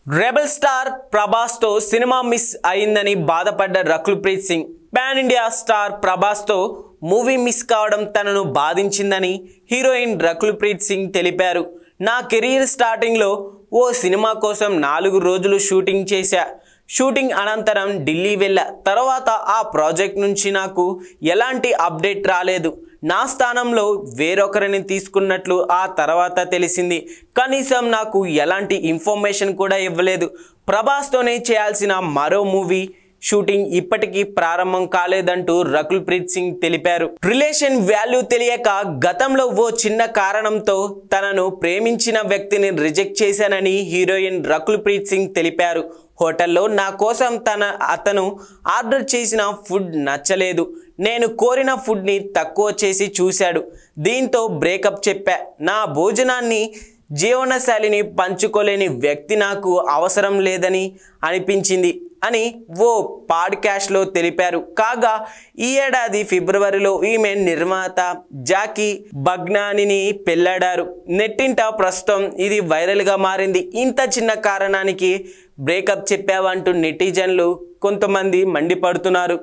Rebel star Prabhas తో cinema miss అయిందని బాధపడ్డ రకుల్ ప్రీత్ సింగ్ పాన్ ఇండియా స్టార్ ప్రభాస్ తో మూవీ మిస్ కావడం తనను బాధించిందని హీరోయిన్ రకుల్ ప్రీత్ సింగ్ తెలిపారు. నా కెరీర్ స్టార్టింగ్ లో ఓ సినిమా కోసం 4 రోజులు షూటింగ్ చేశా. షూటింగ్ అనంతరం ఢిల్లీ వెళ్ళా. తర్వాత ఆ ప్రాజెక్ట్ నుంచి నాకు ఎలాంటి అప్డేట్ రాలేదు. నా స్థానంలో వేరొకరిని తీసుకున్నట్లు ఆ తర్వాత తెలిసింది. కనీసం నాకు ఎలాంటి ఇన్ఫర్మేషన్ కూడా ఇవ్వలేదు. ప్రభాస్తోనే చేయాల్సిన మరో మూవీ షూటింగ్ ఇప్పటికీ ప్రారంభం కాలేదంటూ రకుల్ ప్రీత్ సింగ్ తెలిపారు. రిలేషన్ వాల్యూ తెలియక గతంలో ఓ చిన్న కారణంతో తనను ప్రేమించిన వ్యక్తిని రిజెక్ట్ చేశానని హీరోయిన్ రకుల్ ప్రీత్ సింగ్ తెలిపారు. హోటల్లో నా కోసం అతను ఆర్డర్ చేసిన ఫుడ్ నచ్చలేదు. నేను కోరిన ఫుడ్ని తక్కువ చేసి చూశాడు. దీంతో బ్రేకప్ చెప్పా. నా భోజనాన్ని జీవనశైలిని పంచుకోలేని వ్యక్తి నాకు అవసరం లేదని అనిపించింది అని ఓ పాడ్కాస్ట్లో తెలిపారు. కాగా ఈ ఏడాది ఫిబ్రవరిలో ఈమె నిర్మాత జాకీ బగ్నానీని పెళ్లాడారు. నెట్టింట ప్రస్తుతం ఇది వైరల్గా మారింది. ఇంత చిన్న కారణానికి బ్రేకప్ చెప్పావంటూ నెటిజన్లు కొంతమంది మండిపడుతున్నారు.